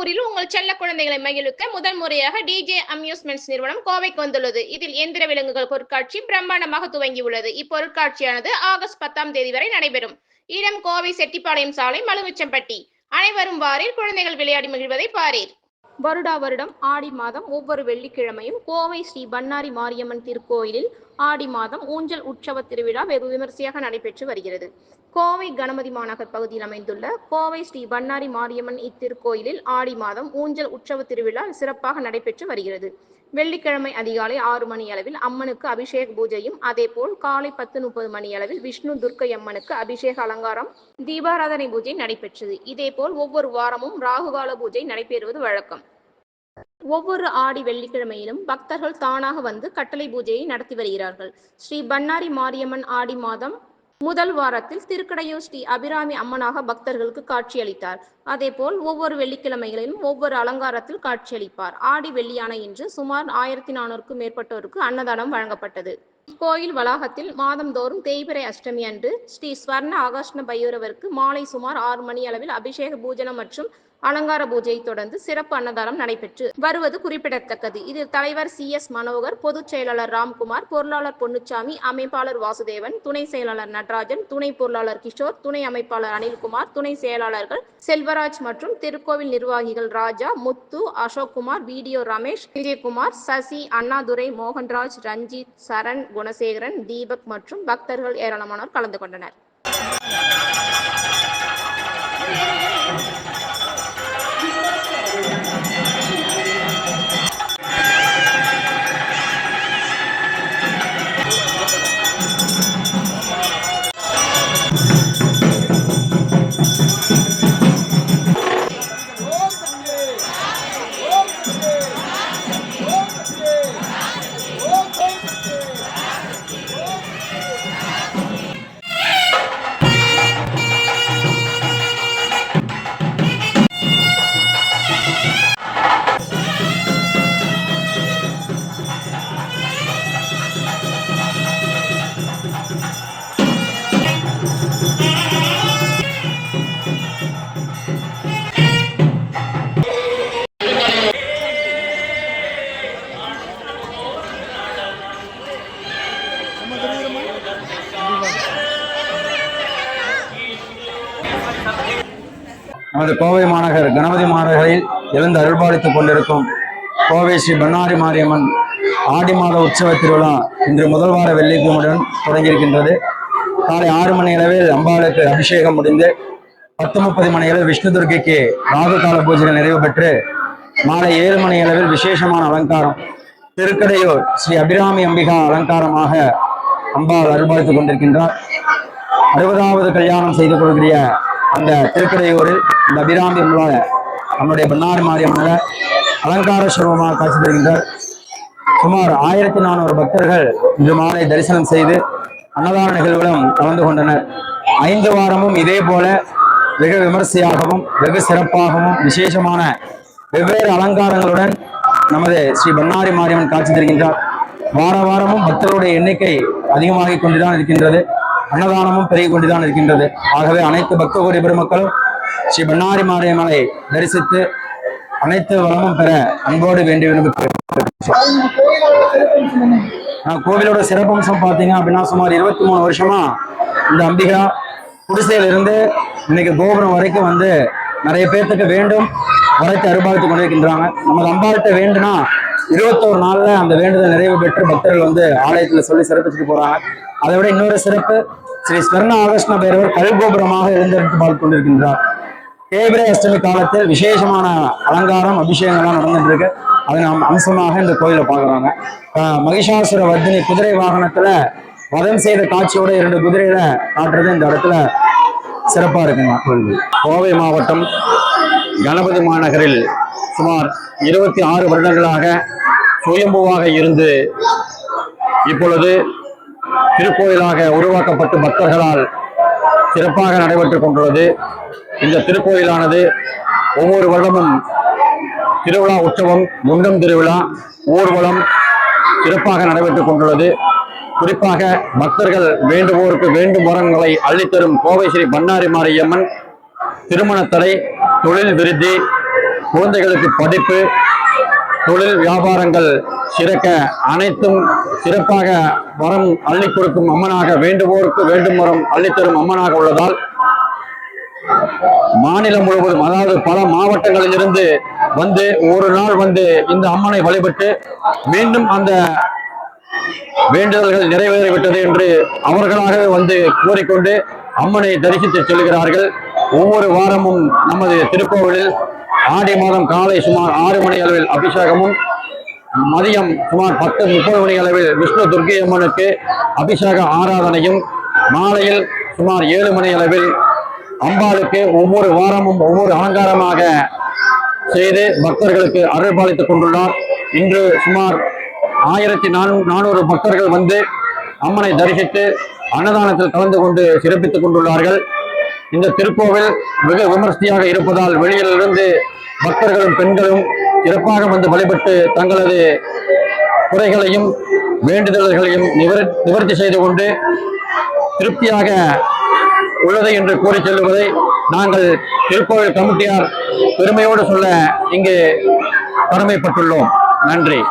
ஊரில் உங்கள் செல்ல குழந்தைகளை மகிழ்விக்க முதல் முறையாக டிஜே அம்யூஸ்மெண்ட்ஸ் நிறுவனம் கோவைக்கு வந்துள்ளது. இதில் எந்திர விலங்குகள் பொருட்காட்சி பிரம்மாண்டமாக துவங்கியுள்ளது. இப்பொருட்காட்சியானது ஆகஸ்ட் 10ஆம் தேதி வரை நடைபெறும். இடம் கோவை செட்டிப்பாளையம் சாலை, மலுமிச்சம்பட்டி. அனைவரும் வாரீர், குழந்தைகள் விளையாடி மகிழ்வதை பாரீர். வருடா வருடம் ஆடி மாதம் ஒவ்வொரு வெள்ளிக்கிழமையும் கோவை ஸ்ரீ பன்னாரி மாரியம்மன் திருக்கோயிலில் ஆடி மாதம் ஊஞ்சல் உற்சவ திருவிழா வெகு விமரிசையாக நடைபெற்று வருகிறது. கோவை கணபதி மாநகர் பகுதியில் அமைந்துள்ள கோவை ஸ்ரீ பன்னாரி மாரியம்மன் இத்திருக்கோயிலில் ஆடி மாதம் ஊஞ்சல் உற்சவ திருவிழா சிறப்பாக நடைபெற்று வருகிறது. வெள்ளிக்கிழமை அதிகாலை 6 மணி அளவில் அம்மனுக்கு அபிஷேக பூஜையும், அதேபோல் காலை 10:30 மணி அளவில் விஷ்ணு துர்க்கை அம்மனுக்கு அபிஷேக அலங்காரம், தீபாராதனை பூஜை நடைபெற்றது. இதேபோல் ஒவ்வொரு வாரமும் ராகுகால பூஜை நடைபெறுவது வழக்கம். ஒவ்வொரு ஆடி வெள்ளிக்கிழமையிலும் பக்தர்கள் தானாக வந்து கட்டளை பூஜையை நடத்தி வருகிறார்கள். ஸ்ரீ பன்னாரி மாரியம்மன் ஆடி மாதம் முதல் வாரத்தில் திருக்கடையூர் ஸ்ரீ அபிராமி அம்மனாக பக்தர்களுக்கு காட்சியளித்தார். அதேபோல் ஒவ்வொரு வெள்ளிக்கிழமைகளிலும் ஒவ்வொரு அலங்காரத்தில் காட்சியளிப்பார். ஆடி வெள்ளியான இன்று சுமார் 1400க்கும் மேற்பட்டோருக்கு அன்னதானம் வழங்கப்பட்டது. கோயில் வளாகத்தில் மாதந்தோறும் தேய்பிறை அஷ்டமி அன்று ஸ்ரீ ஸ்வர்ண ஆகர்ஷ்ண பைரவருக்கு மாலை சுமார் 6 மணி அளவில் அபிஷேக பூஜனம் மற்றும் அலங்கார பூஜையை தொடர்ந்து சிறப்பு அன்னதானம் நடைபெற்று வருவது குறிப்பிடத்தக்கது. இதில் தலைவர் CS மனோகர், பொதுச் செயலாளர் ராம்குமார், பொருளாளர் பொன்னுச்சாமி, அமைப்பாளர் வாசுதேவன், துணை செயலாளர் நடராஜன், துணை பொருளாளர் கிஷோர், துணை அமைப்பாளர் அனில்குமார், துணை செயலாளர்கள் செல்வராஜ் மற்றும் திருக்கோவில் நிர்வாகிகள் ராஜா, முத்து, அசோக்குமார், வீடியோ ரமேஷ், விஜயகுமார், சசி, அண்ணாதுரை, மோகன்ராஜ், ரஞ்சித், சரண், குணசேகரன், தீபக் மற்றும் பக்தர்கள் ஏராளமானோர் கலந்து கொண்டனர். நமது கோவை மாநகர் கணபதி மாநகரில் எழுந்து அருள்பாலித்துக் கொண்டிருக்கும் கோவை ஸ்ரீ பன்னாரி மாரியம்மன் ஆடி மாத உற்சவ திருவிழா இன்று முதல் வார வெள்ளிக்கிழமையுடன் தொடங்கியிருக்கின்றது. காலை 6 மணி அளவில் அம்பாளுக்கு அபிஷேகம் முடிந்து 10:30 மணி அளவில் விஷ்ணு துர்க்கைக்கு ராகு கால பூஜைகள் நிறைவு பெற்று மாலை 7 மணி அளவில் விசேஷமான அலங்காரம் திருக்கடையூர் ஸ்ரீ அபிராமி அம்பிகா அலங்காரமாக அம்பாள் அருள்பாலித்துக் கொண்டிருக்கின்றார். 60வது கல்யாணம் செய்து கொள்கிற அந்த திருக்கடையூரில் இந்த அபிராமி அம்பாள் நம்முடைய பன்னாரி மாரியம்மனை அலங்கார சுரூபமாக காட்சி தருகின்றார். சுமார் 1400 பக்தர்கள் இன்று மாலை தரிசனம் செய்து அன்னதான நிகழ்வுகளும் கலந்து கொண்டனர். 5 வாரமும் இதே போல வெகு விமர்சையாகவும் வெகு சிறப்பாகவும் விசேஷமான வெவ்வேறு அலங்காரங்களுடன் நமது ஸ்ரீ பன்னாரி மாரியம்மன் காட்சி தருகின்றார். வார வாரமும் பக்தர்களுடைய எண்ணிக்கை அதிகமாகிக் கொண்டுதான் இருக்கின்றது. அன்னதானமும் பெருகிக் கொண்டுதான் இருக்கின்றது. ஆகவே அனைத்து பக்த கோடி பெருமக்களும் ஸ்ரீ பன்னாரி மாரியம்மனை தரிசித்து அனைத்து வளமும் பெற அன்போடு வேண்டி விரும்புகிறேன். கோவிலோட சிறப்பம்சம் பார்த்தீங்க அப்படின்னா சுமார் 23 வருஷமா இந்த அம்பிகா குடிசையில இருந்து இன்னைக்கு கோபுரம் வரைக்கும் வந்து நிறைய பேர்த்துக்கு வேண்டும் வரைத்து அருள்பாலித்து கொண்டிருக்கின்றாங்க. நமது அம்பாள்கிட்ட வேண்டுனா 21 நாள்ல அந்த வேண்டுதல் நிறைவு பெற்று பக்தர்கள் வந்து ஆலயத்துல சொல்லி சிறப்பிச்சுட்டு போறாங்க. அதை விட இன்னொரு சிறப்பு, ஸ்ரீ ஸ்வர்ண ஆகர்ஷ்ண பைரவர் கல்கோபுரமாக எழுந்தெடுத்து பார்த்து கொண்டிருக்கின்றார். தேய்பிறை அஷ்டமி காலத்தில் விசேஷமான அலங்காரம் அபிஷேகங்கள்லாம் நடந்துட்டு இருக்கு. அதை நாம் அம்சமாக இந்த கோயிலை பார்க்குறாங்க. மகிஷாசுர வர்தினி குதிரை வாகனத்துல வதம் செய்த காட்சியோட 2 குதிரையில காட்டுறது இந்த இடத்துல சிறப்பா இருக்குங்க. கோவை மாவட்டம் கணபதி மாநகரில் சுமார் 26 வருடங்களாக சுயம்புவாக இருந்து இப்பொழுது திருக்கோயிலாக உருவாக்கப்பட்டு பக்தர்களால் சிறப்பாக நடைபெற்றுக் கொண்டுள்ளது. இந்த திருக்கோயிலானது ஒவ்வொரு வருடமும் திருவிழா உற்சவம், முண்டம் திருவிழா, ஊர்வலம் சிறப்பாக நடைபெற்றுக் கொண்டுள்ளது. குறிப்பாக பக்தர்கள் வேண்டுவோருக்கு வேண்டும் வரங்களை அள்ளித்தரும் கோவை ஸ்ரீ பன்னாரி மாரியம்மன் திருமணத்தடை, தொழில் விருத்தி, குழந்தைகளுக்கு படிப்பு, தொழில் வியாபாரங்கள் சிறக்க அனைத்தும் சிறப்பாக வரம் அள்ளி கொடுக்கும் அம்மனாக, வேண்டுவோருக்கு வேண்டும் வரம் அள்ளித்தரும் அம்மனாக உள்ளதால் மாநிலம் முழுவதும், அதாவது பல மாவட்டங்களில் இருந்து வந்து ஒரு நாள் வந்து இந்த அம்மனை வழிபட்டு மீண்டும் அந்த வேண்டுதல்கள் நிறைவேறிவிட்டது என்று அவர்களாகவே வந்து கூறிக்கொண்டு அம்மனை தரிசித்து செல்கிறார்கள். ஒவ்வொரு வாரமும் நமது திருக்கோவிலில் ஆடி மாதம் காலை சுமார் 6 மணி அளவில் அபிஷேகமும், மதியம் சுமார் 10:30 மணி அளவில் விஷ்ணு துர்க்கை அம்மனுக்கு அபிஷேக ஆராதனையும், மாலையில் சுமார் 7 மணி அளவில் அம்பாளுக்கு ஒவ்வொரு வாரமும் ஒவ்வொரு அலங்காரமாக செய்து பக்தர்களுக்கு அருள் பாலித்துக் கொண்டுள்ளார். இன்று சுமார் 1400 பக்தர்கள் வந்து அம்மனை தரிசித்து அன்னதானத்தில் கலந்து கொண்டு சிறப்பித்துக் கொண்டுள்ளார்கள். இந்த திருக்கோவில் வெகு விமர்சையாக இருப்பதால் வெளியிலிருந்து பக்தர்களும் பெண்களும் சிறப்பாக வந்து வழிபட்டு தங்களது குறைகளையும் வேண்டுதல்களையும் நிவர்த்தி செய்து கொண்டு திருப்தியாக உள்ளது என்று கூறி செல்வதை நாங்கள் திருக்கோவில் கமிட்டியார் பெருமையோடு சொல்ல இங்கு கடமைப்பட்டுள்ளோம். நன்றி.